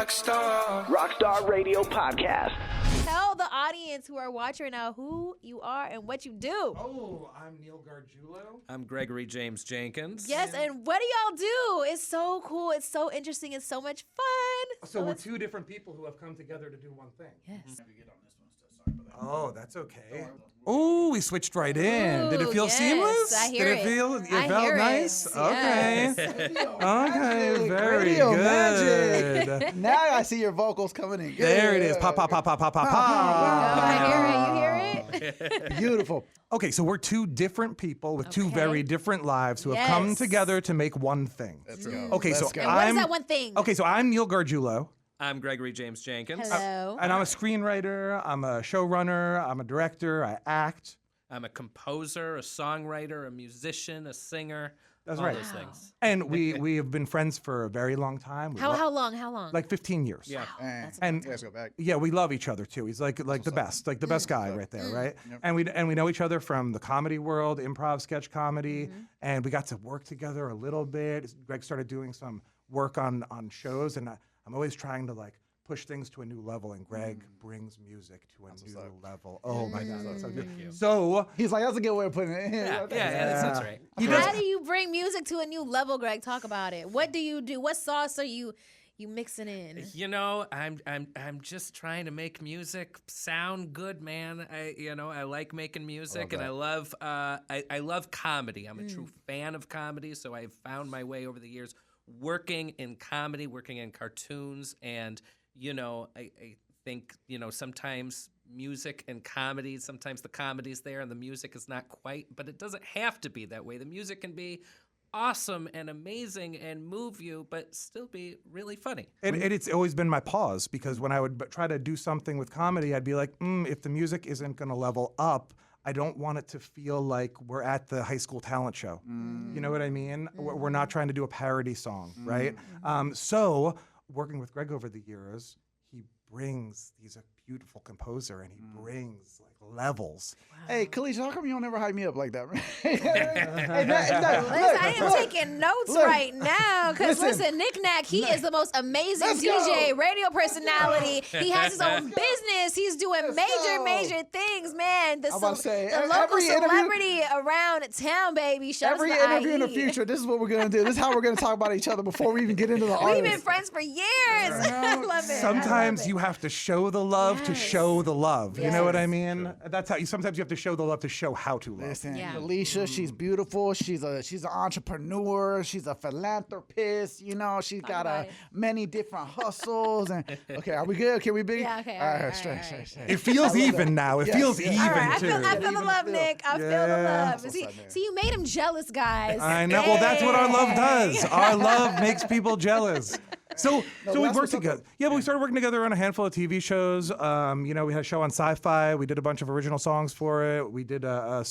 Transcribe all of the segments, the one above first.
Rockstar Radio Podcast. Tell the audience who are watching right now who you are and what you do. Oh, I'm Neil Garguilo. I'm Gregory James Jenkins. Yes, and what do y'all do? It's so cool. It's so interesting. It's so much fun. So we're two different people who have come together to do one thing. Yes. Oh, that's okay. Oh, we switched right in. Did it feel yes, seamless? I hear Did it feel? I felt hear nice. it. Okay. Yes. Okay. Very Radio good. magic. Now I see your vocals coming in. Good. There it is. Pop, pop, pop, pop, pop, pop, Oh, pop. I hear it. You hear it? Beautiful. Okay, so we're two different people with two Okay. very different lives who have come Yes. together to make one thing. Let's go. Okay, Let's so go. And what is I'm that one thing? okay. So I'm Neil Garguilo. I'm Gregory James Jenkins. Hello. And I'm a screenwriter, I'm a showrunner, I'm a director, I act. I'm a composer, a songwriter, a musician, a singer. That's all right. those things. And we have been friends for a very long time. We How long? How long? Like 15 years. Yeah. And Let's go back. yeah, we love each other too. He's like the best, like the best guy right there, right? And we know each other from the comedy world, improv, sketch comedy, and we got to work together a little bit. Greg started doing some work on shows, and I'm always trying to like push things to a new level, and Greg brings music to a new level. Oh my God, that's so good. So He's like, that's a good way of putting it. Yeah, that sounds right. How do you bring music to a new level, Greg? Talk about it. What do you do? What sauce are you mixing in? You know, I'm just trying to make music sound good, man. I like making music, and I love comedy. I'm a true fan of comedy, so I've found my way over the years working in comedy, working in cartoons, and I think sometimes music and comedy, sometimes the comedy's there and the music is not quite, but it doesn't have to be that way. The music can be awesome and amazing and move you, but still be really funny. And it's always been my pause, because when I would try to do something with comedy, I'd be like, if the music isn't going to level up, I don't want it to feel like we're at the high school talent show. You know what I mean? We're not trying to do a parody song, right? So working with Greg over the years, he's a beautiful composer, and he brings like levels. Hey, Kalisha, how come you don't ever hype me up like that? I am taking notes right now because listen, Nack, he is the most amazing DJ, radio personality. He has his own business. He's doing major things, man. The local celebrity around town, baby. Shout Every out to interview in the future, this is what we're going to do. This is how we're going to talk about each other before we even get into the artist. We've been friends for years. I love it. Sometimes you have to show the love to show the love. You know what I mean? That's how sometimes you have to show the love to show how to love. Listen, Kalisha, she's beautiful. She's an entrepreneur. She's a philanthropist. She's got many different hustles. And okay, are we good? Can we be? Yeah, okay. All right, straight. It feels even now. It feels even All right, too. I feel the love, Nick. I feel the love. See, you made him jealous, guys. I know. Well, that's what our love does. Our love makes people jealous. So we worked together. Yeah, but we started working together on a handful of TV shows. We had a show on Sci-Fi. We did a bunch of original songs for it. We did a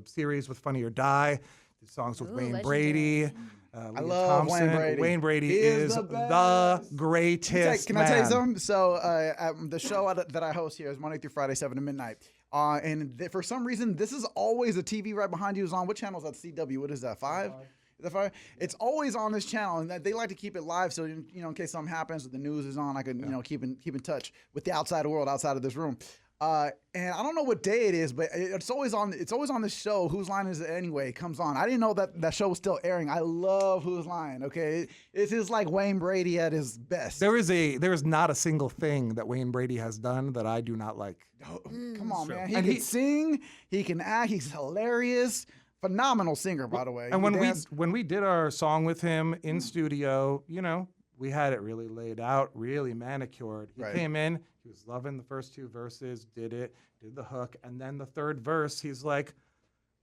series with Funny or Die. Did songs with Wayne Brady. I love Wayne Brady. Wayne Brady is the greatest. Can I tell you something? So the show that I host here is Monday through Friday, 7 to midnight. For some reason, this is always the TV right behind you is on. What channel is that? CW. What is that? 5? It's always on this channel, and they like to keep it live, so in case something happens, or the news is on, I can keep in touch with the outside world outside of this room. And I don't know what day it is, but it's always on. It's always on this show. Whose Line Is It Anyway? It comes on. I didn't know that show was still airing. I love Whose Line. Okay, it is like Wayne Brady at his best. There is not a single thing that Wayne Brady has done that I do not like. Come on, man. He can sing. He can act. He's hilarious. Phenomenal singer, by the way. And when we did our song with him in studio, we had it really laid out, really manicured. He came in, he was loving the first 2 verses, did the hook, and then the third verse, he's like,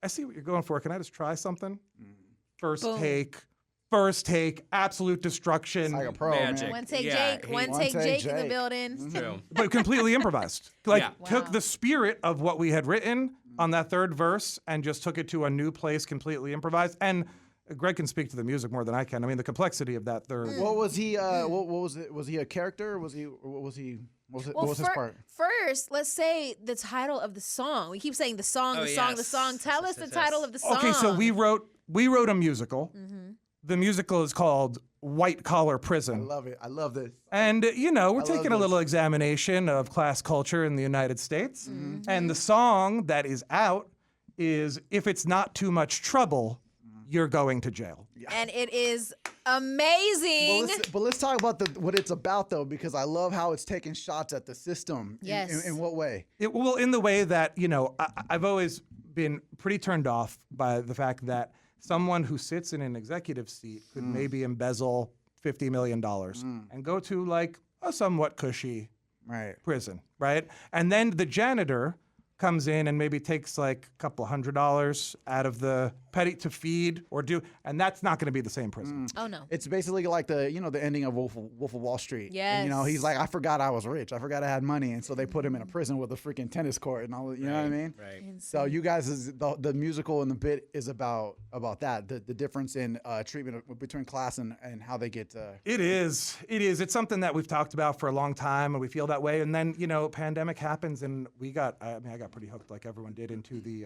I see what you're going for. Can I just try something? First take, absolute destruction. It's like a pro, Magic. man. One take Jake in the building. True. But completely improvised. Took the spirit of what we had written on that third verse and just took it to a new place, completely improvised. And Greg can speak to the music more than I can. I mean, the complexity of that third. What was he? What was it? Was he a character? What was his part? First, let's say the title of the song. We keep saying the song. Tell us the title of the song. Okay, so we wrote a musical. The musical is called white collar prison. I love it. I love this. And, you know, we're I taking love a little this. examination of class culture in the United States. And the song that is out is If It's Not Too Much Trouble, You're Going to Jail. And it is amazing. But let's talk about what it's about, though, because I love how it's taking shots at the system. Yes. In what way? Well, in the way that, you know, I've always been pretty turned off by the fact that someone who sits in an executive seat could maybe embezzle $50 million and go to like a somewhat cushy prison, right? And then the janitor comes in and maybe takes like a couple $100 out of the petty to feed or do, and that's not going to be the same prison. Oh no. It's basically like the ending of Wolf of Wall Street. Yes. And, he's like, I forgot I was rich. I forgot I had money, and so they put him in a prison with a freaking tennis court and all. You know what I mean? Right. So you guys, the musical and the bit is about that. The difference in treatment between class and how they get. It is. It's something that we've talked about for a long time, and we feel that way. And then, you know, pandemic happens, and I got pretty hooked, like everyone did, into the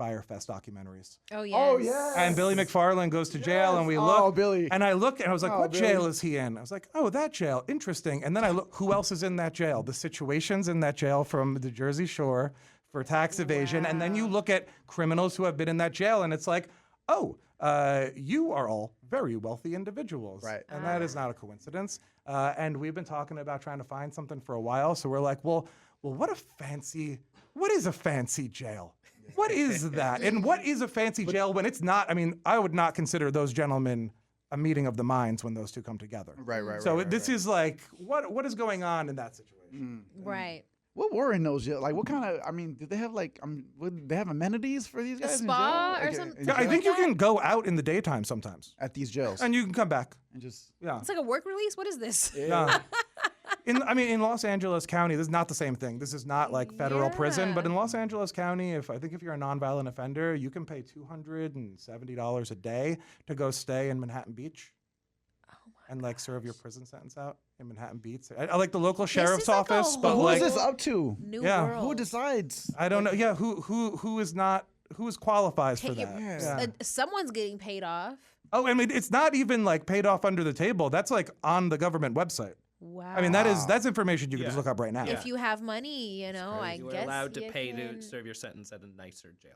Firefest documentaries. Oh yeah. Oh yeah. And Billy McFarland goes to jail, and we look. Oh, Billy. And I look, and I was like, what Billy. jail is he in? I was like, oh, that jail. Interesting. And then I look, who else is in that jail? The situations in that jail from the Jersey Shore for tax evasion. And then you look at criminals who have been in that jail, and it's like, oh, you are all very wealthy individuals. Right. And that is not a coincidence. And we've been talking about trying to find something for a while. So we're like, well, what is a fancy jail? What is that? And what is a fancy jail when it's not? I mean, I would not consider those gentlemen a meeting of the minds when those two come together. Right. So this is like, what is going on in that situation? Right. What were in those jails? Like, what kind of? I mean, did they have like? Would they have amenities for these guys? spa in or jail? something? In Yeah, I jail? think you can go out in the daytime sometimes, at these jails and you can come back. and just. Yeah. It's like a work release. What is this? Yeah. In Los Angeles County, this is not the same thing. This is not like federal prison, but in Los Angeles County, if you're a nonviolent offender, you can pay $270 a day to go stay in Manhattan Beach. And like serve your prison sentence out in Manhattan Beach. I like the local sheriff's is like a office, but whole- Who is like this up to? New Yeah. world. Who decides? I don't know. Yeah, who is qualifies for Hey, that? you- Yeah. someone's getting paid off. Oh, I mean, it's not even like paid off under the table. That's like on the government website. Wow. I mean, that's information you can just look up right now. if you have money, I You were guess allowed to you pay can... to serve your sentence at a nicer jail.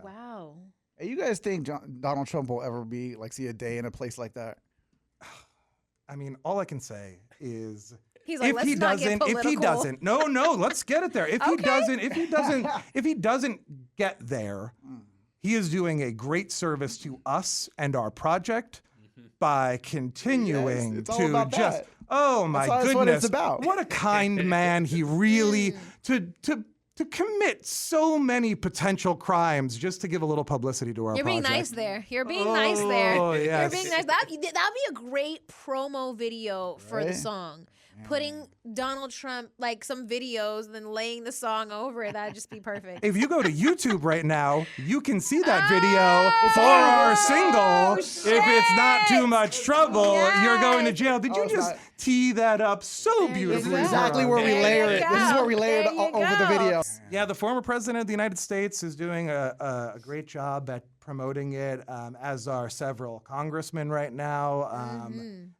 Wow. Hey, you guys think Donald Trump will ever be see a day in a place like that? I mean, all I can say is He's like, if let's he not get doesn't, no, let's get it there. If he doesn't get there, he is doing a great service to us and our project by continuing Yes, it's all to about just. that. Oh my That's goodness! what it's about. What a kind man he really to commit so many potential crimes just to give a little publicity to our You're being project. nice there. You're being nice there. Oh, yes. You're being nice. That'd be a great promo video for the Right? song. Putting Donald Trump, like some videos, and then laying the song over it. That'd just be perfect. If you go to YouTube right now, you can see that video for our single. If it's not too much trouble, you're going to jail. Did you it's just not- tee that up so beautifully? go. Exactly for where us? we There layer you it. This is go. where we layer it There you over the go. video. Yeah, the former president of the United States is doing a great job at promoting it, as are several congressmen right now.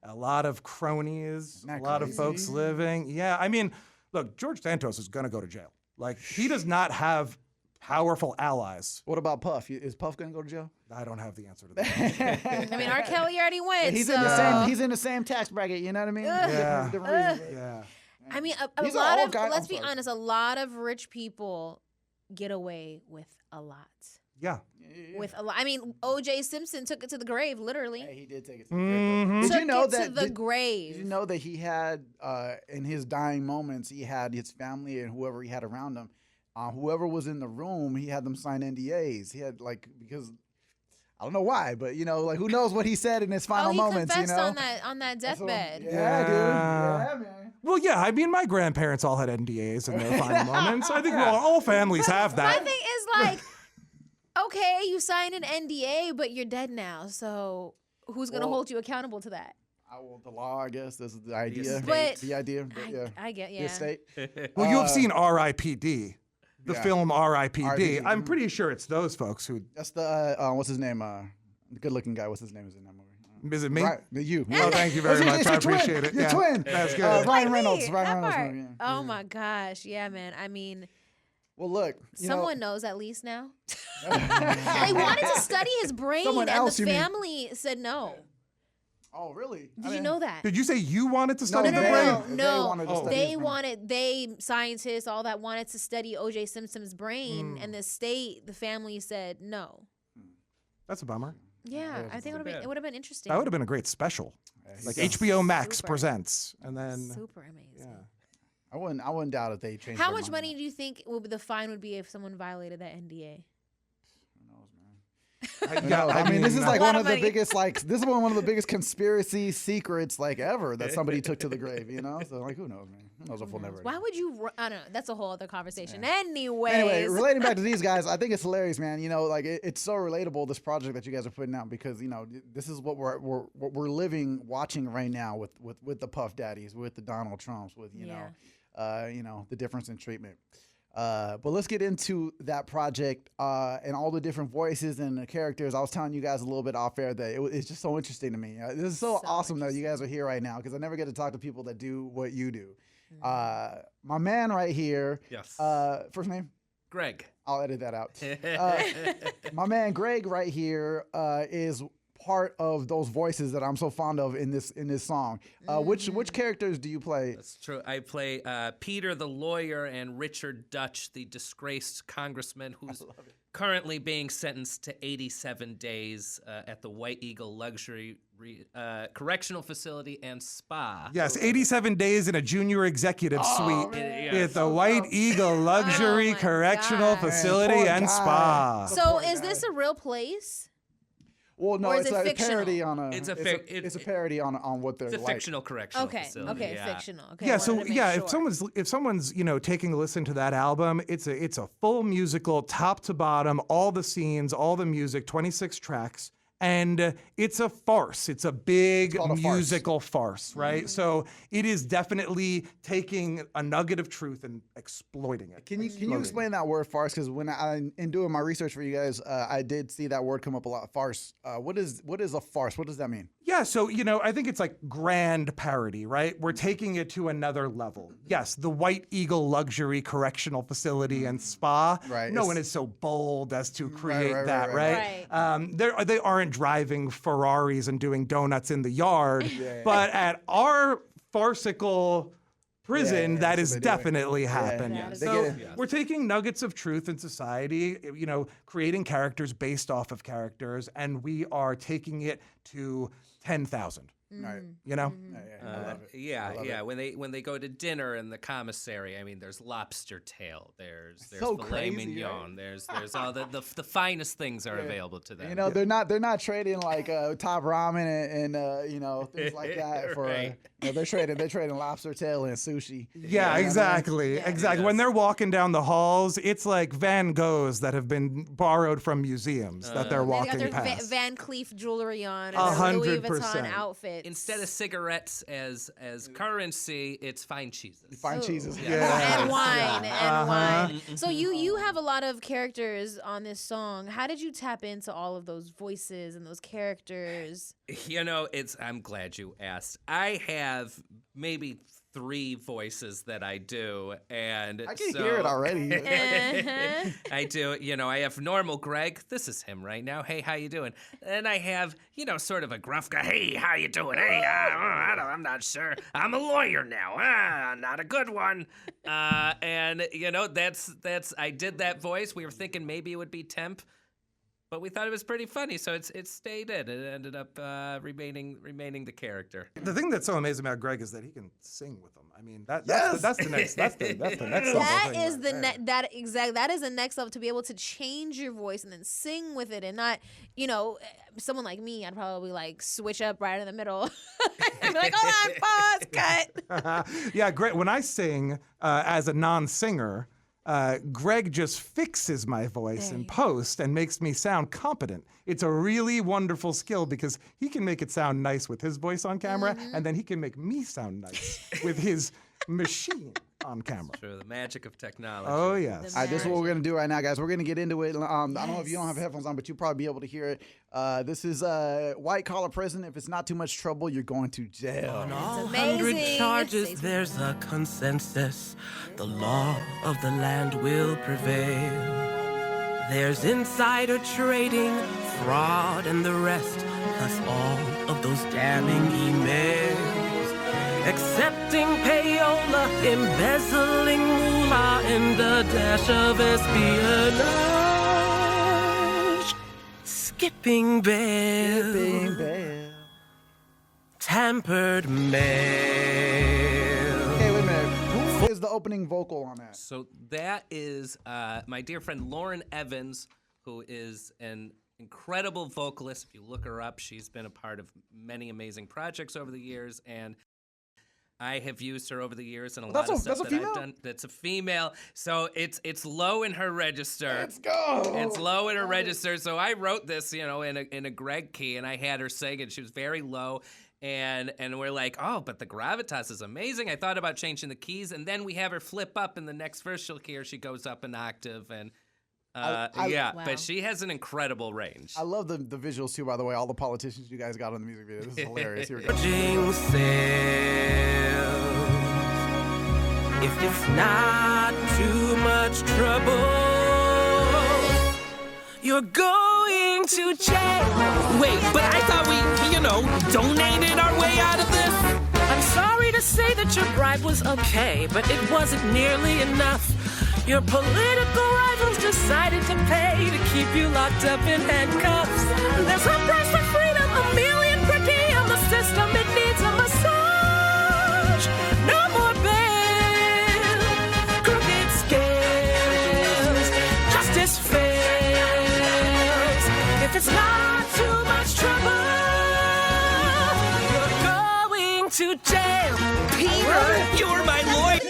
A lot of cronies, Not a lot of crazy. folks living. Yeah, I mean, look, George Santos is going to go to jail. Like, he does not have powerful allies. What about Puff? Is Puff gonna go to jail? I don't have the answer to that. I mean, R. Kelly already went. He's so. in the same. He's in the same tax bracket. You know what I mean? Yeah. Different reasons. Yeah. I mean, a He's an lot old of, guy. let's I'm be sorry. honest, a lot of rich people get away with a lot. Yeah. With a lot. I mean, O.J. Simpson took it to the grave, literally. He did take it. Mhm. Did Took you know it that? to the grave. Did you know that he had in his dying moments, he had his family and whoever he had around him, whoever was in the room, he had them sign NDAs. He had because I don't know why, but who knows what he said in his final he moments. confessed on that deathbed. Yeah, dude. Yeah. Yeah, man. Well, yeah, I mean, my grandparents all had NDAs in their final moments. I think all families have My that. thing is like, okay, you signed an NDA, but you're dead now. So who's gonna Well, hold you accountable to that? The law, I guess. This is the idea. But- the idea. But, yeah. I get, The yeah. estate. Well, you've seen R.I.P.D., the yeah. film R.I.P.D. R.I.P.D., I'm pretty sure it's those folks who. That's the what's his name? The good-looking guy. What's his name? Is in that movie? Is it me? Right, you. Oh, thank you very much. I appreciate it. Your Yeah. twin. That's good. Ryan Reynolds. That Ryan part. Reynolds. Yeah. Oh my gosh, yeah, man. I mean, Well, look. someone knows at least now. They wanted to study his brain, Someone and else, the you mean? family said no. Oh, really? Did you know that? Did you say you wanted to study No, the no, brain? no. They wanted to study his brain. They scientists, all that wanted to study O.J. Simpson's brain, and the family said no. That's a bummer. Yeah, I think it would have been interesting. That would have been a great special. Like HBO Max Super. presents. And then Super amazing. I wouldn't doubt if they changed. How their much mind. money do you think the fine would be if someone violated that NDA? I mean, this is like lot one of of the money. biggest, this is one of the biggest conspiracy secrets ever that somebody took to the grave. So who knows, man? Who knows if we'll never. Why would you? I don't know. That's a whole other conversation. Anyways. Anyway, relating back to these guys, I think it's hilarious, man. It's so relatable, this project that you guys are putting out, because this is what we're living, watching right now with the Puff Daddies, with the Donald Trumps, with the difference in treatment. But let's get into that project and all the different voices and the characters. I was telling you guys a little bit off air that it's just so interesting to me. This is so awesome that you guys are here right now, because I never get to talk to people that do what you do. My man right here. Yes. First name? Greg. I'll edit that out. My man Greg right here is part of those voices that I'm so fond of in this song. Which characters do you play? That's true. I play Peter the lawyer and Richard Dutch, the disgraced congressman who's currently being sentenced to 87 days at the White Eagle Luxury Correctional Facility and Spa. yes, 87 days in a junior executive suite at the White Eagle Luxury Oh my Correctional God. Facility Poor and guy. Spa. So is this a real place? Well, no, Or is it's it a fictional? parody on a. It's a it's a parody on what they're It's a like. fictional correctional Okay. facility. Okay. yeah. Fictional. Okay. Yeah, I so wanted to make yeah, sure. if someone's taking a listen to that album, it's a full musical, top to bottom, all the scenes, all the music, 26 tracks, and it's a farce. It's a big called a farce. musical farce, right? So it is definitely taking a nugget of truth and exploiting it. Can you explain that word farce? Because when in doing my research for you guys, I did see that word come up a lot. Farce. What is a farce? What does that mean? Yeah, so, I think it's like grand parody, right? We're taking it to another level. Yes, the White Eagle Luxury Correctional Facility and Spa. Right, No it's- one is so bold as to create right, that, right, right? They aren't driving Ferraris and doing donuts in the yard, but at our farcical prison, yeah, that that's is what they do. definitely happening. yeah. They So get it. we're taking nuggets of truth in society, creating characters based off of characters, and we are taking it to 10,000. Right. You know? I love it. Yeah, I love yeah. it. When they go to dinner in the commissary, I mean, there's lobster tail, there's So filet crazy, mignon, there's all the finest things are available to them. They're not trading like top ramen and things like that for. Right. They're trading lobster tail and sushi. Yeah, exactly. Exactly. When they're walking down the halls, it's like Van Goghs that have been borrowed from museums that they're They got walking their past. Van Cleef jewelry on and their Louis Vuitton 100%. outfits. Instead of cigarettes as currency, it's fine cheeses. Fine cheeses. Yeah. and wine Uh-huh. and wine. So you have a lot of characters on this song. How did you tap into all of those voices and those characters? I'm glad you asked. I have maybe 3 voices that I do, and I can hear it already. Uh-huh. I do. I have normal Greg. This is him right now. Hey, how you doing? And I have, sort of a gruff guy. Hey, how you doing? Hey, I'm not sure. I'm a lawyer now. Not a good one. And that's. I did that voice. We were thinking maybe it would be temp, but we thought it was pretty funny, so it stayed in. It ended up remaining the character. The thing that's so amazing about Greg is that he can sing with them. I mean, that's the next level That thing is right the there. that is the next level, to be able to change your voice and then sing with it, and not someone like me, I'd probably like switch up right in the middle. I'd be like, hold on, pause, cut. Yeah, Greg. When I sing as a non-singer, Greg just fixes my voice in post and makes me sound competent. It's a really wonderful skill because he can make it sound nice with his voice on camera, and then he can make me sound nice with his machine on camera. True, the magic of technology. Oh, yes. All right, this is what we're going to do right now, guys. We're going to get into it. I don't know if you don't have headphones on, but you'll probably be able to hear it. This is white collar prison. If it's not too much trouble, you're going to jail. On all amazing. 100 charges, there's a consensus. The law of the land will prevail. There's insider trading, fraud, and the rest, plus all of those damning emails. Accepting payola, embezzling moolah, and a dash of espionage. Skipping bail. Tampered mail. Okay, wait a minute. Who is the opening vocal on that? So that is my dear friend Lauren Evans, who is an incredible vocalist. If you look her up, she's been a part of many amazing projects over the years, and I have used her over the years in a lot of stuff that I've done. That's a female. So it's low in her register. Let's go. It's low in her register. So I wrote this, in a Greg key, and I had her sing it. She was very low. And we're like, oh, but the gravitas is amazing. I thought about changing the keys, and then we have her flip up in the next verse. She'll hear she goes up an octave, and Wow. but she has an incredible range. I love the visuals too, by the way. All the politicians you guys got on the music video. This is hilarious. Here we go. Charging sales. If it's not too much trouble, you're going to jail. Wait, but I thought we, donated our way out of this. I'm sorry to say that your bribe was okay, but it wasn't nearly enough. Your political rivals decided to pay to keep you locked up in handcuffs. There's a price for freedom, $1 million per diem. The system, it needs a massage. No more bail, crooked scales. Justice fails. If it's not too much trouble, you're going to jail. Peter, you're my Lloyd.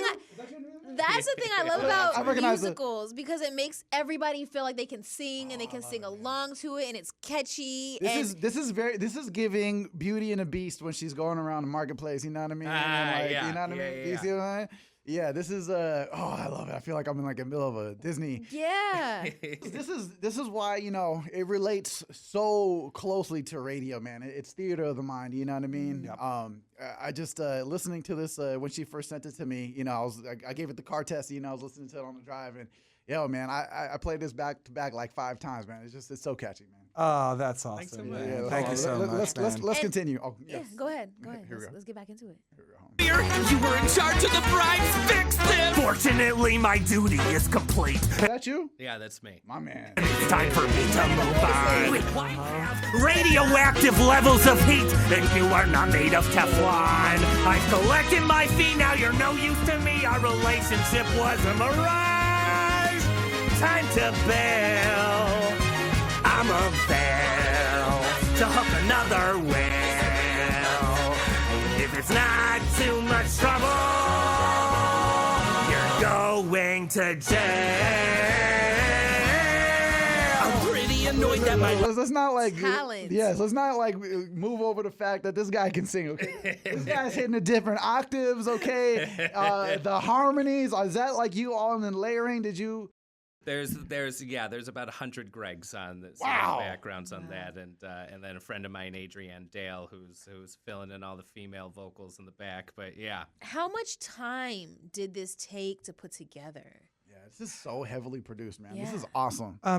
That's the thing I love about recognize musicals because it makes everybody feel like they can sing and they can sing along to it and it's catchy. This is giving Beauty and the Beast when she's going around the marketplace. You know what I mean? Yeah. You know what I mean? You see what I mean? Yeah, this is I love it. I feel like I'm in like the middle of a Disney. Yeah. This is why it relates so closely to radio, man. It's theater of the mind. You know what I mean? Yep. I just listening to this when she first sent it to me. I gave it the car test. I was listening to it on the drive, and man, I played this back to back like 5 times, man. It's so catchy, man. Oh, that's awesome. Thanks so man. much. Yeah, Thank you so much, man. Let's continue. Oh, Yeah, yes. go ahead. Here we go. Let's get back into it. You were in charge of the bribes. Fix this. Fortunately, my duty is complete. Is that you? Yeah, that's me. My man. It's time for me to move on. Radioactive levels of heat, and you are not made of Teflon. I've collected my fee, now you're no use to me. Our relationship was a mirage. Time to bail. I'm a bail to hook another whale. If it's not too much trouble, you're going to jail. I'm pretty annoyed that my Let's not like Talent. Yes, let's not like move over the fact that this guy can sing. Okay, this guy's hitting the different octaves. Okay, the harmonies. Is that like you all in the layering? Did you? There's about 100 Gregs on this backgrounds on that, and then a friend of mine, Adrienne Dale, who's filling in all the female vocals in the back. But yeah, How much time did this take to put together? Yeah, this is so heavily produced, man. This Yeah. is awesome. I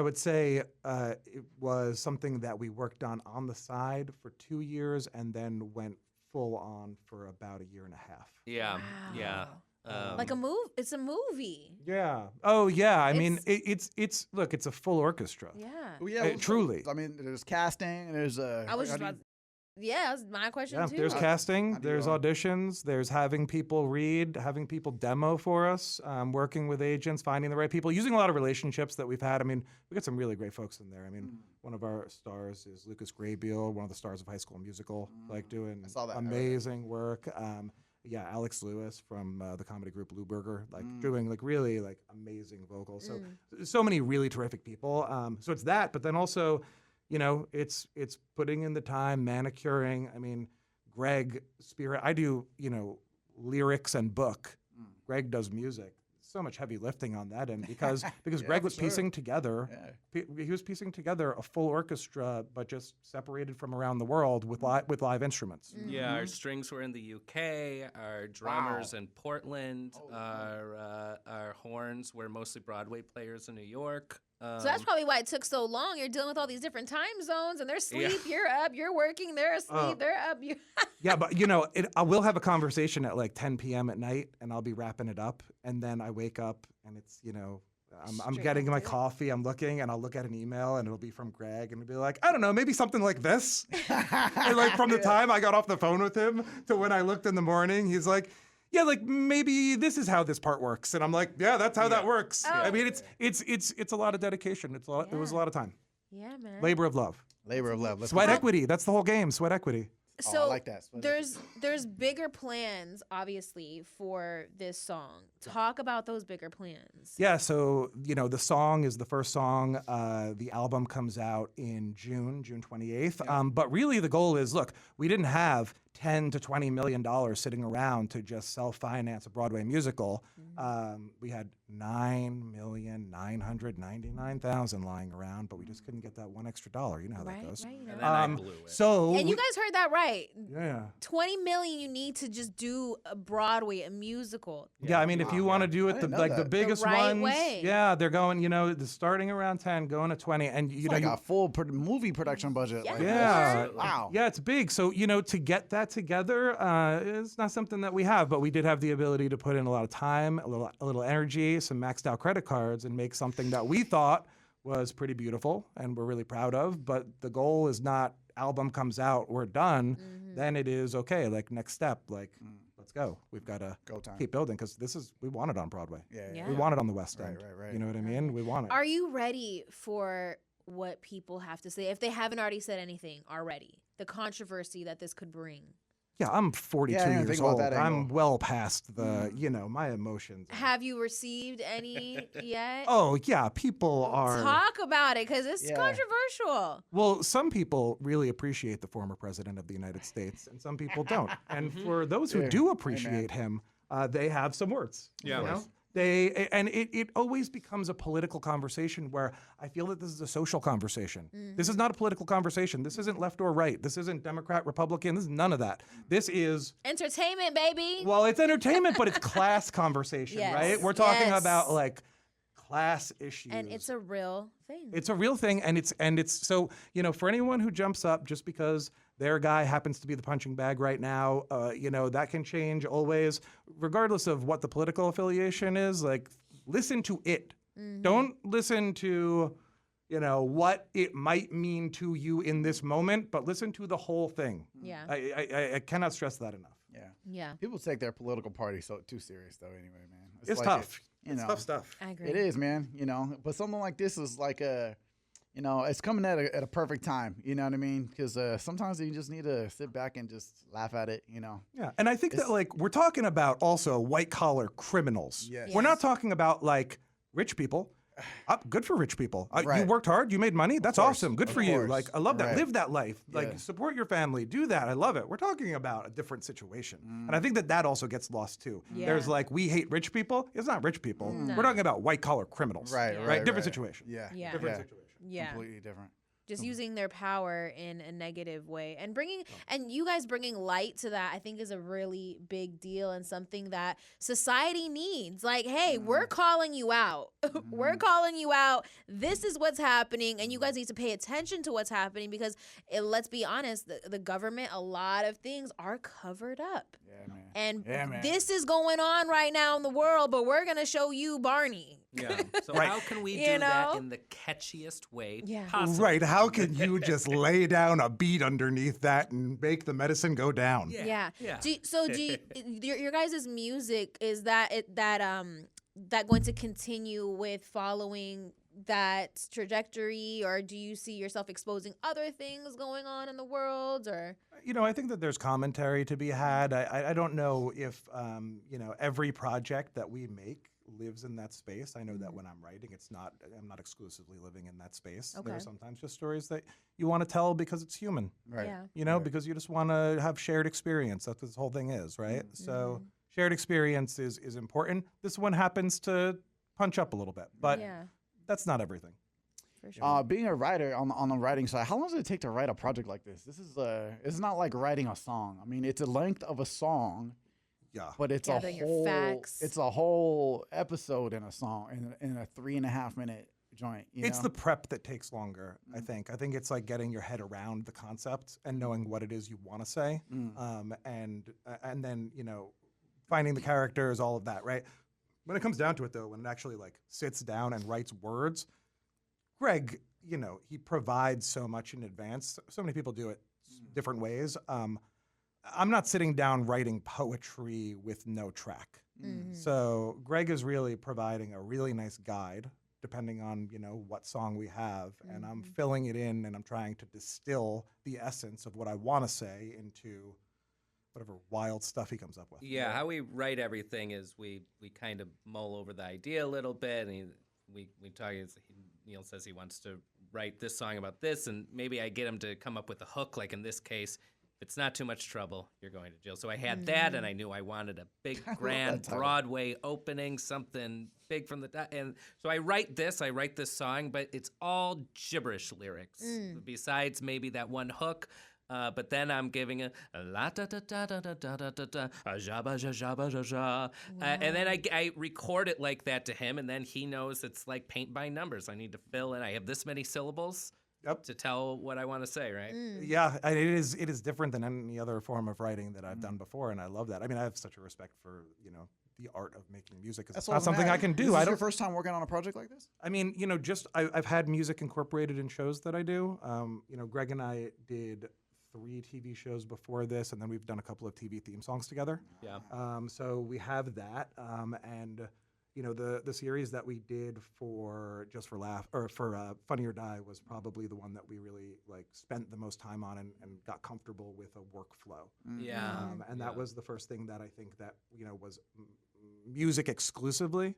would say it was something that we worked on the side for 2 years and then went full on for about 1.5 years. yeah. Like a move? It's a movie. Yeah. Oh, yeah. I mean, it's a full orchestra. Yeah. Well, yeah, Truly. I mean, there's casting. There's I was just about. Yeah, that's my question Yeah, too. there's casting, how do there's you, auditions, there's having people read, having people demo for us, working with agents, finding the right people, using a lot of relationships that we've had. I mean, we got some really great folks in there. I mean, one of our stars is Lucas Grabeel, one of the stars of High School Musical, like doing I saw that. amazing work. Alex Lewis from the comedy group Lewberger, doing really amazing vocals. So many really terrific people. So it's that, but then also, it's putting in the time, manicuring. I mean, Greg Spirit. I do lyrics and book. Greg does music. So much heavy lifting on that end because Greg was piecing together. He was piecing together a full orchestra, but just separated from around the world with live instruments. Yeah, our strings were in the UK. Our drummers in Portland. Our horns were mostly Broadway players in New York. So that's probably why it took so long. You're dealing with all these different time zones, and they're asleep, you're up, you're working, they're asleep, they're up. Yeah, but I will have a conversation at like 10 p.m. at night, and I'll be wrapping it up, and then I wake up, and it's I'm getting my coffee, I'm looking, and I'll look at an email, and it'll be from Greg, and it'll be like, I don't know, maybe something like this. And like from the time I got off the phone with him to when I looked in the morning, he's like, yeah, like maybe this is how this part works, and I'm like, yeah, that's how that works. I mean, it's a lot of dedication. It was a lot of time. Yeah, man. Labor of love. Labor of love. Sweat equity. That's the whole game. Sweat equity. So I like that. there's bigger plans, obviously, for this song. Talk about those bigger plans. Yeah, so the song is the first song. The album comes out in June 28th. But really, the goal is, look, we didn't have $10 to $20 million sitting around to just self-finance a Broadway musical. We had $9,999,000 lying around, but we just couldn't get that one extra dollar. You know how that goes. Right, And then I blew it. And you guys heard that right. Yeah. $20 million you need to just do a Broadway, a musical. Yeah, I mean, if you want to do it the biggest right ones, way. yeah, they're going, they're starting around 10, going to 20, and It's like a full movie production budget. Yeah. Wow. Yeah, it's big. So, to get that together, it's not something that we have, but we did have the ability to put in a lot of time, a little energy, some maxed out credit cards, and make something that we thought was pretty beautiful and we're really proud of. But the goal is not album comes out, we're done. Then it is okay. Like next step, like let's go. We've got to keep building because we want it on Broadway. Yeah. We want it on the West End. Right. You know what I mean? We want it. Are you ready for what people have to say if they haven't already said anything already? The controversy that this could bring. Yeah, I'm 42 years old. I'm well past the, my emotions. Have you received any yet? Oh, yeah, people are... Talk about it, because it's controversial. Well, some people really appreciate the former president of the United States, and some people don't. And for those who do appreciate him, they have some words. Yeah. It always becomes a political conversation where I feel that this is a social conversation. This is not a political conversation. This isn't left or right. This isn't Democrat, Republican. This is none of that. This is entertainment, baby. Well, it's entertainment, but it's class conversation, right? We're talking about like class issues. And it's a real thing. It's a real thing, and it's so, for anyone who jumps up just because their guy happens to be the punching bag right now, that can change always, regardless of what the political affiliation is. Like, listen to it. Don't listen to, what it might mean to you in this moment, but listen to the whole thing. Yeah. I cannot stress that enough. Yeah. People take their political party too serious, though, anyway, man. It's like tough. It's tough stuff. I agree. It is, man, but something like this is like it's coming at a perfect time, you know what I mean? Because sometimes you just need to sit back and just laugh at it, Yeah, and I think that, we're talking about also white-collar criminals. Yes. We're not talking about, rich people. Good for rich people. You worked hard, you made money, that's awesome. Good for you. Like, I love that. Right. Live that life. Like, support your family. Do that. I love it. We're talking about a different situation. And I think that also gets lost, too. Yeah. There's we hate rich people. It's not rich people. We're talking about white-collar criminals. Right. Different situation. Yeah. Different situation. Yeah. Completely different. Just using their power in a negative way and you guys bringing light to that, I think is a really big deal and something that society needs. Like, hey, we're calling you out. We're calling you out. This is what's happening. And you guys need to pay attention to what's happening because let's be honest, the government, a lot of things are covered up. Yeah, man. And this is going on right now in the world, but we're going to show you Barney. Yeah. So how can we do that in the catchiest way possible? Right. How can you just lay down a beat underneath that and make the medicine go down? Yeah. Your guys' music, is that going to continue with following that trajectory, or do you see yourself exposing other things going on in the world, or? I think that there's commentary to be had. I don't know if, every project that we make lives in that space. I know that when I'm writing, I'm not exclusively living in that space. Okay. There are sometimes just stories that you want to tell because it's human. Right. Yeah. Because you just want to have shared experience. That's what this whole thing is, right? So shared experience is important. This one happens to punch up a little bit, but that's not everything. For sure. Being a writer on the writing side, how long does it take to write a project like this? This is it's not like writing a song. I mean, it's a length of a song. Yeah, but it's Gathering your facts. It's a whole episode in a song in a 3.5 minute joint. It's the prep that takes longer. I think it's like getting your head around the concept and knowing what it is you want to say, and then finding the characters, all of that. Right. When it comes down to it, though, when it actually like sits down and writes words, Greg, he provides so much in advance. So many people do it different ways. I'm not sitting down writing poetry with no track. So Greg is really providing a really nice guide, depending on what song we have, and I'm filling it in, and I'm trying to distill the essence of what I want to say into whatever wild stuff he comes up with. Yeah, how we write everything is we kind of mull over the idea a little bit, and we talk. Neil says he wants to write this song about this, and maybe I get him to come up with a hook, like in this case. If it's not too much trouble, you're going to jail. So I had that, and I knew I wanted a big, grand Broadway opening, something big from the and so I write this song, but it's all gibberish lyrics. Besides maybe that one hook, but then I'm giving a la da da da da da da da da jabba jabba jabba, and then I record it like that to him, and then he knows it's like paint by numbers. I need to fill in. I have this many syllables. To tell what I want to say, right? Yeah, it is different than any other form of writing that I've done before, and I love that. I mean, I have such a respect for the art of making music, because it's not something I can do. Is this your first time working on a project like this? I mean, I've had music incorporated in shows that I do. Greg and I did 3 TV shows before this, and then we've done a couple of TV theme songs together. Yeah. So we have that, and the series that we did for Just for Laugh or for Funny or Die was probably the one that we really spent the most time on and got comfortable with a workflow. Yeah. And that was the first thing that I think that was music exclusively.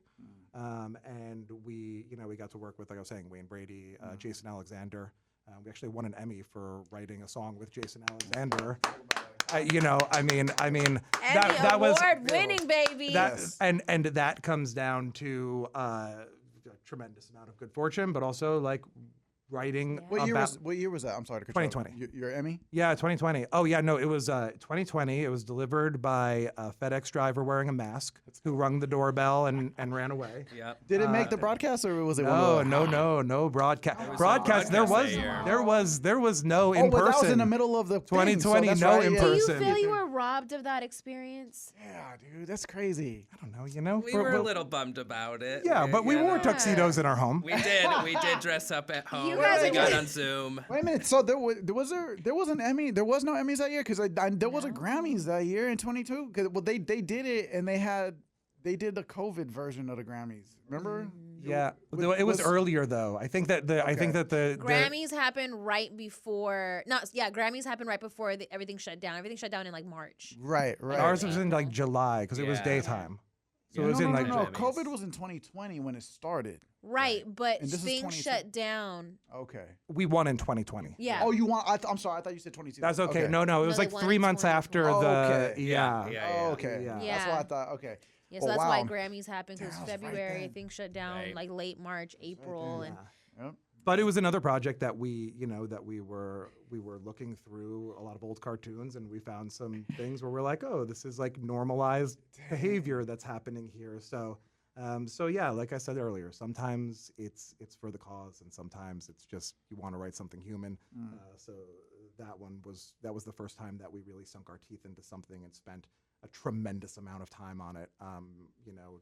And we got to work with, like I was saying, Wayne Brady, Jason Alexander. We actually won an Emmy for writing a song with Jason Alexander. I mean, Emmy that was award-winning, baby. And that comes down to a tremendous amount of good fortune, but also writing. What year was that? I'm sorry to cut you off. 2020. Your Emmy? Yeah, 2020. Oh yeah, no, it was 2020. It was delivered by a FedEx driver wearing a mask who rung the doorbell and ran away. Yeah. Did it make the broadcast, or was it? No broadcast. Broadcast. There was no in person. That was in the middle of the 2020. Thing, so no right, in Do person. you feel you were robbed of that experience? Yeah, dude, that's crazy. I don't know. We were a little bummed about it. Yeah, but we wore tuxedos in our home. We did dress up at home. You guys we are got good. on Zoom. Wait a minute. So there was an Emmy. There was no Emmys that year, because there was a Grammys that year in 22. Well, they did it, and they did the COVID version of the Grammys. Remember? Yeah, it was earlier though. I think that the Grammys happened right before. Grammys happened right before everything shut down. Everything shut down in March. Right. Ours was in July because it was daytime. So it was in no. COVID was in 2020 when it started. Right, but And this is things shut down. Okay. we won in 2020. Yeah. Oh, you want? I'm sorry. I thought you said 22. That's okay. No, it was they like won 3 in months after 2020. the. Okay. Yeah. Oh, okay. Yeah. That's what I thought. Okay. Yeah, so Oh, that's wow. why Grammys happened, because Yeah, it was right February then. things shut down Right. late March, April, and Yep. But it was another project that we were looking through a lot of old cartoons, and we found some things where we're like, oh, this is normalized behavior that's happening here. So yeah, like I said earlier, sometimes it's for the cause, and sometimes it's just you want to write something human. So that was the first time that we really sunk our teeth into something and spent a tremendous amount of time on it.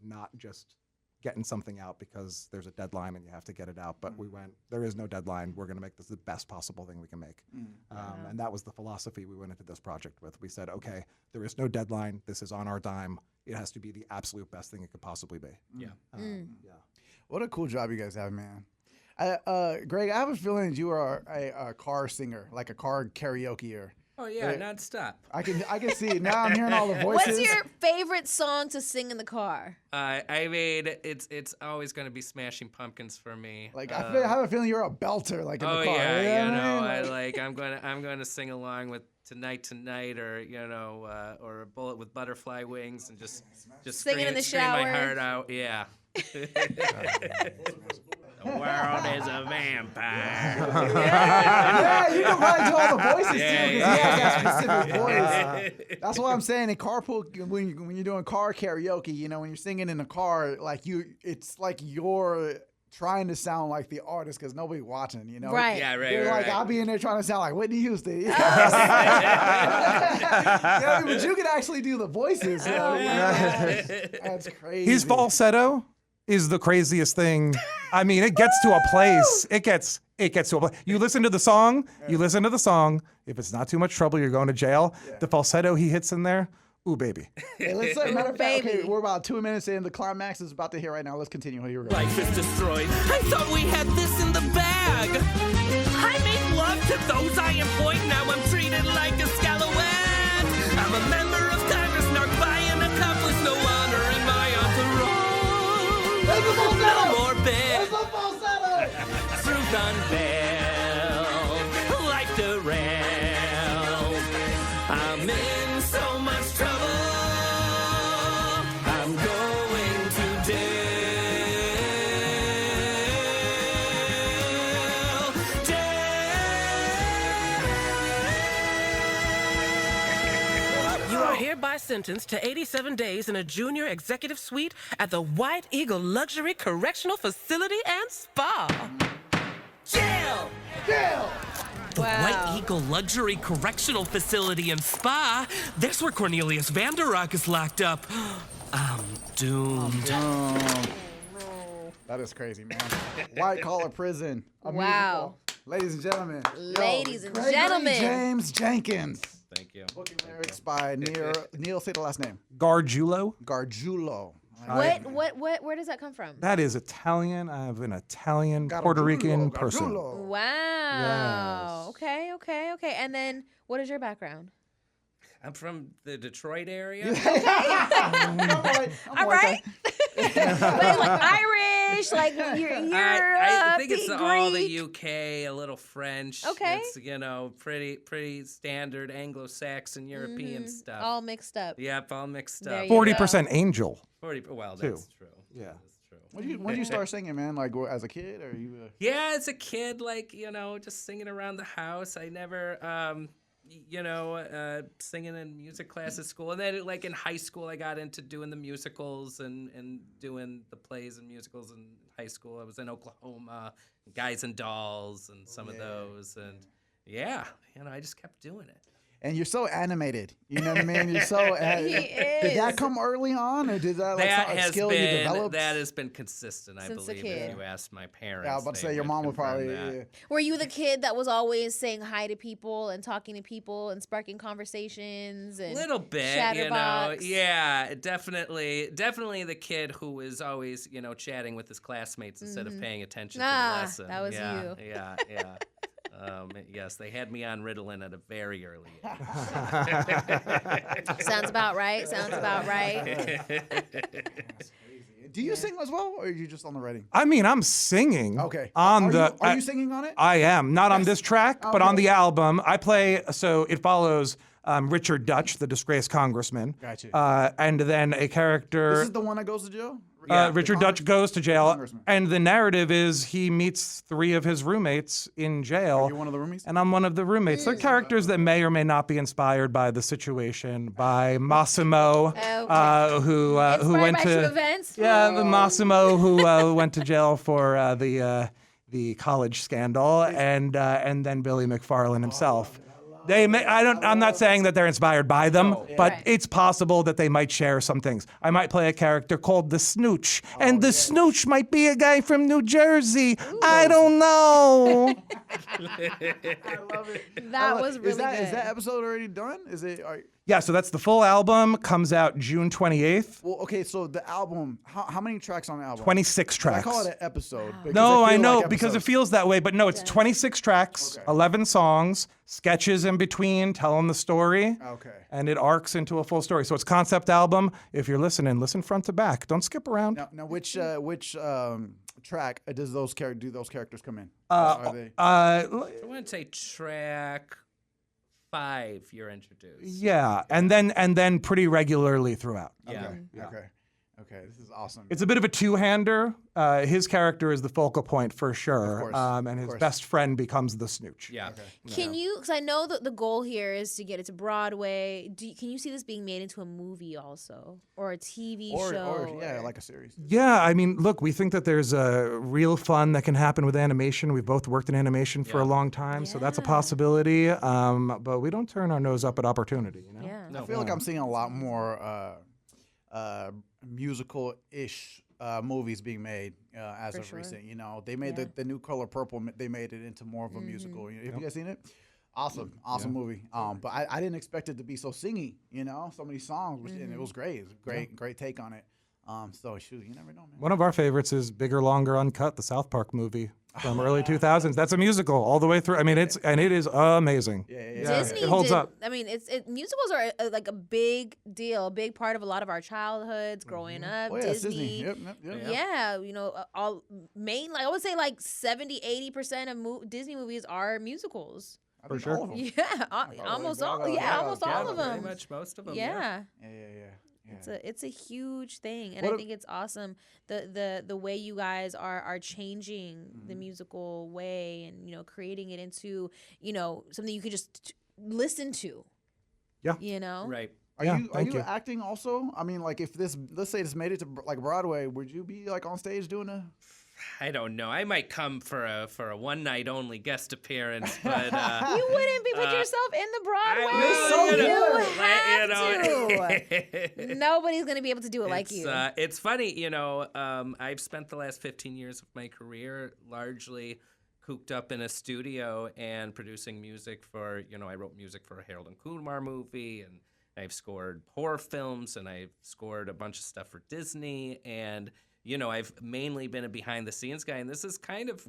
Not just getting something out because there's a deadline and you have to get it out, but we went, there is no deadline. We're going to make this the best possible thing we can make. And that was the philosophy we went into this project with. We said, okay, there is no deadline. This is on our dime. It has to be the absolute best thing it could possibly be. Yeah. Yeah. What a cool job you guys have, man. Greg, I have a feeling you are a car singer, like a car karaokeer. Oh yeah, nonstop. I can see it now. I'm hearing all the voices. What's your favorite song to sing in the car? I mean, it's always going to be Smashing Pumpkins for me. Like I have a feeling you're a belter, like in the car. Yeah, you know, what I mean? I'm going to sing along with Tonight, or or A Bullet with Butterfly Wings, and just singing in the shower. My heart out. Yeah. The world is a vampire. Yeah, you can probably do all the voices too, because he has that specific voice. That's what I'm saying. In carpool, when you're doing car karaoke, you know, when you're singing in a car, it's like you're trying to sound like the artist because nobody's watching, you know? Right. Yeah, right. You're right, like, right. I'll be in there trying to sound like Whitney Houston. But you can actually do the voices. You know? That's crazy. His falsetto is the craziest thing. I mean, it gets to a place. It gets to a place. You listen to the song. If it's not too much trouble, you're going to jail. Yeah. The falsetto he hits in there. Ooh, baby. Hey, let's say, matter of fact, okay, we're about 2 minutes in. The climax is about to hit right now. Let's continue. Here we go. Life is destroyed. I thought we had this in the bag. I made love to those I employed. Now I'm treated like a scallywag. I'm a member of Congress, narked by an accomplice. No honor in my entourage. No more bed. Truth unveiled. Life derailed. I'm in so much trouble. I'm going to jail. You are hereby sentenced to 87 days in a junior executive suite at the White Eagle Luxury Correctional Facility and Spa. Jail! Jail! The Wow. White Eagle Luxury Correctional Facility and Spa. That's where Cornelius Vanderrock is locked up. I'm doomed. That is crazy, man. White collar prison. A Wow. musical. Ladies and gentlemen. Ladies and Gregory gentlemen. James Jenkins. Thank you. Book and lyrics by Neil. Say the last name. Garguilo. Garguilo. What? Where does that come from? That is Italian. I have an Italian Puerto Rican person. Garguilo. Wow. Okay. And then, what is your background? I'm from the Detroit area. All right. But it's like Irish, like Europe, I think it's all the Greek. UK, a little French. Okay. It's, pretty standard Anglo-Saxon European stuff. All mixed up. Yep, all mixed There up. you go. 40% angel. 40. Well, Too. that's true. Yeah. That's true. When did you start singing, man? Like as a kid, or you? Yeah, as a kid, just singing around the house. I never, singing in music class at school. And then, in high school, I got into doing the musicals and doing the plays and musicals in high school. I was in Oklahoma, Guys and Dolls, and some of those. And I just kept doing it. And you're so animated. You know what I mean? You're so. He Did that is. come early on, or did that a skill you developed? That has been consistent, I Since a believe. kid. If you ask my parents, Yeah, I was about to they say your mom would confirm probably. that. Yeah. Were you the kid that was always saying hi to people and talking to people and sparking conversations and Little bit, chatterbox? Yeah, definitely the kid who was always, chatting with his classmates instead of paying attention to the lesson. that was you. Yeah. Yes, they had me on Ritalin at a very early age. Sounds about right. Do you sing as well, or are you just on the writing? I mean, I'm singing. Okay. Are you singing on it? I am. Not on this track, but on the album. I play, so it follows Richard Dutch, the disgraced congressman. Gotcha. And then a character. This is the one that goes to jail? Richard Dutch goes to jail, Congressman. and the narrative is he meets 3 of his roommates in jail. Are you one of the roomies? And I'm one of the roommates. They're characters that may or may not be inspired by the situation, by Massimo, who went by to true events? Yeah, the Massimo who went to jail for the college scandal, and then Billy McFarland himself. I'm not saying that they're inspired by them, but Right. it's possible that they might share some things. I might play a character called the Snooch, and the Snooch might be a guy from New Jersey. I don't know. I love it. That was really good. Is that episode already done? Is it? Yeah, so that's the full album. Comes out June 28th. Well, okay, so the album, how many tracks on the album? 26 tracks. I call it an episode. because No, they I feel know, like because it episodes. feels that way. But no, it's 26 tracks, 11 songs, sketches in in between telling the story. Okay. And it arcs into a full story. So it's concept album. If you're listening, listen front to back. Don't skip around. Now which track do those characters come in? I want to say track 5 you're introduced. Yeah, and then pretty regularly throughout. Yeah. Okay, this is awesome. It's a bit of a two-hander. His character is the focal point for sure, Of course, and his best friend becomes the snooch. Yeah. Can you, because I know that the goal here is to get it to Broadway, can you see this being made into a movie also? Or a TV show? Or like a series. Yeah, I mean, look, we think that there's a real fun that can happen with animation. We've both worked in animation for a long time, so that's a possibility. But we don't turn our nose up at opportunity, you know? Yeah. I feel like I'm seeing a lot more musical-ish movies being made as of recent. You know, they made the new Color Purple. They made it into more of a musical. Have you guys seen it? Awesome movie. But I didn't expect it to be so singy. You know, so many songs, and it was great. It was great take on it. So shoot, you never know, man. One of our favorites is Bigger, Longer, Uncut, the South Park movie from early 2000s. That's a musical all the way through. I mean, it is amazing. Disney it holds up. I mean, musicals are like a big deal, a big part of a lot of our childhoods growing up. Oh, yeah, Disney. Yep. Yeah, you know, like I would say like 70-80% of Disney movies are musicals. For sure. All of them. Yeah, almost all. Yeah, almost all of them. Pretty much most of them. Yeah. Yeah. It's a huge thing, and I think it's awesome the way you guys are changing the musical way, and you know, creating it into, you know, something you could just listen to. Yeah. You know. Right. Are thank you you. acting also? I mean, like if let's say this made it to like Broadway, would you be like on stage doing a? I don't know. I might come for a one night only guest appearance, but You wouldn't be put yourself in the Broadway. you know, Nobody's gonna be able to do it like you. It's funny, you know. I've spent the last 15 years of my career largely cooped up in a studio and producing music for, you know, I wrote music for a Harold and Kumar movie, and I've scored horror films, and I've scored a bunch of stuff for Disney, and you know, I've mainly been a behind-the-scenes guy, and this is kind of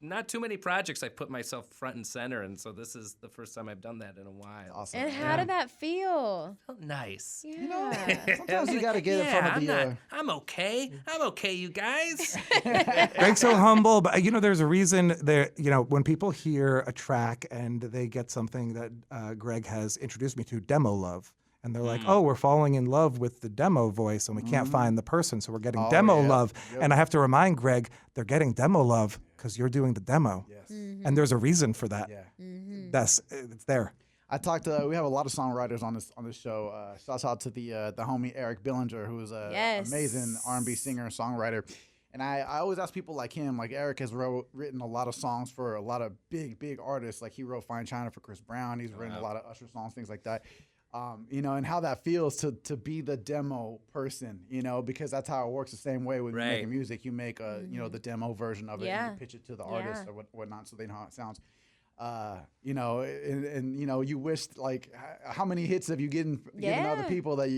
not too many projects I've put myself front and center, and so this is the first time I've done that in a while. Awesome. And how did that feel? Felt nice. Yeah. You know, sometimes you got to get in front of the. I'm okay. I'm okay, you guys. Greg's so humble, but you know, there's a reason there. You know, when people hear a track and they get something that Greg has introduced me to, demo love. And they're like, oh, we're falling in love with the demo voice, and we can't find the person, so we're getting demo love. Yep. And I have to remind Greg, they're getting demo love because you're doing the demo. Yes. And there's a reason for that. Yeah. It's there. I talked to. We have a lot of songwriters on this show. Shouts out to the homie Eric Billinger, who's an amazing R&B singer and songwriter. And I always ask people like him, like Eric has written a lot of songs for a lot of big artists. Like he wrote Fine China for Chris Brown. He's written a lot of Usher songs, things like that. You know, and how that feels to be the demo person, you know, because that's how it works the same way when you're making music. You make you know, the demo version of it and you pitch it to the artist or whatnot, so they know how it sounds. You know, and you know, you wish like how many hits have you given other people that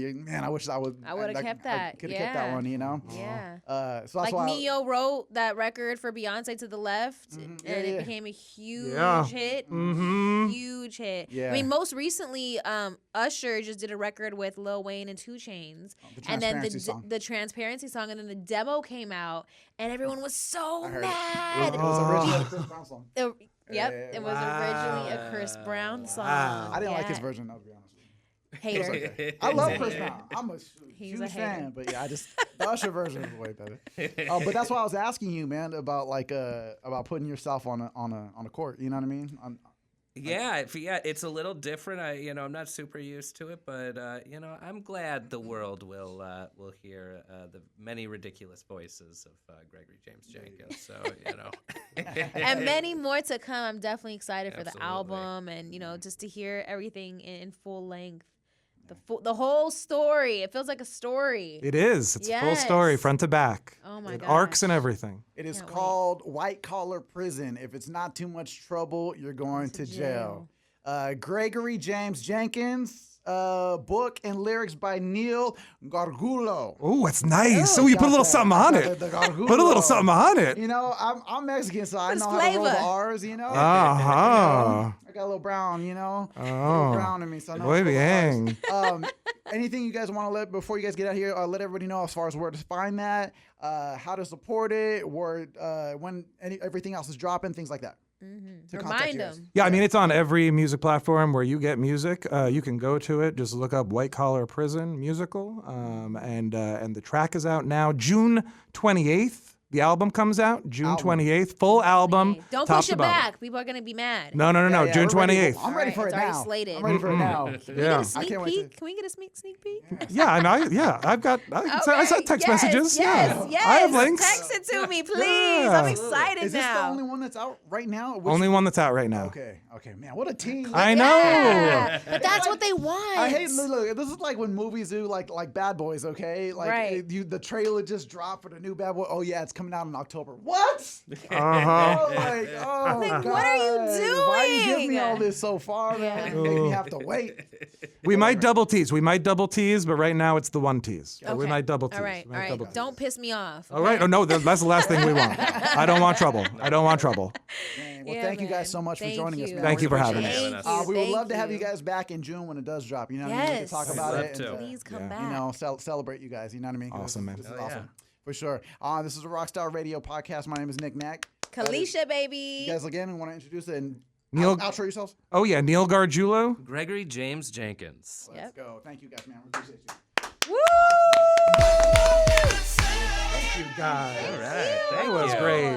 I wish I would have kept that. I could have kept that one, you know. Yeah. So that's like why Neo wrote that record for Beyonce, To the Left, and it became a huge hit. Huge hit. Yeah. I mean, most recently, Usher just did a record with Lil Wayne and 2 Chainz, and then the Transparency song, and then the demo came out, and everyone was so mad. It was originally a Chris Brown song. It was originally a Chris Brown song. I didn't like his version, I'll be honest with you. Hater. Okay. I love Chris Brown. I'm a He's huge a hater. fan, but yeah, the Usher version is way better. But that's why I was asking you, man, about like about putting yourself on a court. You know what I mean? Yeah, it's a little different. I'm not super used to it, but I'm glad the world will hear the many ridiculous voices of Gregory James Jenkins. So and many more to come. I'm definitely excited for the Absolutely. album, and just to hear everything in full length. The whole story. It feels like a story. It is. It's a full story, front to back. Oh my It gosh. arcs and everything. It is called White Collar Prison. If it's not too much trouble, you're going to jail. Gregory James Jenkins, book and lyrics by Neil Garguilo. Oh, it's nice. Oh, you put a little something on it. Put a little something on it. You know, I'm Mexican, so I What's know how to roll the flavor? R's, you know? Uh-huh. I got a little brown, you know? A little Oh. brown in me, so I know Muy how to roll the bien. R's. Anything you guys want to let, before you guys get out here, let everybody know as far as where to find that, how to support it, or when everything else is dropping, things like that. To contact Remind you guys. them. Yeah, I mean, it's on every music platform where you get music. You can go to it. Just look up White Collar Prison Musical. And the track is out now. June 28th, the album comes out. June 28th, full album. Don't top push to it bottom. back. People are gonna be mad. No, Yeah, June we're ready. 28th. I'm ready for It's it already now. slated. I'm ready for it now. Can we get Yeah. a sneak can't wait to- peek? Can we get a sneak peek? Yeah, and I've got, I sent text messages. Yes, yeah. yes. I have links. Text it to me, please. Yeah. I'm excited Is this the now. only one that's out right now? Only one that's out right now. Okay, man, what a team. I know. Yeah. But that's what they want. I hate look. This is like when movies do like Bad Boys, okay? Like Right. the trailer just dropped for the new Bad Boy. Oh yeah, it's coming out in October. What? Uh-huh. Oh, Like, God. what are you Why you give me doing? all this so far, man? You make me have to wait. We might double tease, but right now it's the one tease. So we Okay. might double tease. All right, We all might double right. tease. Don't piss me off. All right. Oh, no, that's the last thing we want. I don't want trouble. Man, well, Yeah, thank you man. guys so much Thank for joining us, you. man. Thank you for having us. Thank you. We would thank love to have you you guys back in June when it does drop. You know what I mean? We can Yes. talk I'd about love it. to. And, Please come Yeah. back. you know, celebrate you guys. You know what I mean? 'Cause Awesome, man. This is Hell awesome. yeah. For sure. This is a Rockstar Radio Podcast. My name is Nack. Kalisha, baby. You guys again want to introduce it and Neil- outro yourselves? Oh, yeah. Neil Garguilo. Gregory James Jenkins. Let's go. Thank you guys, man. We appreciate you. Woo! Thank you, guys. All right. That was great.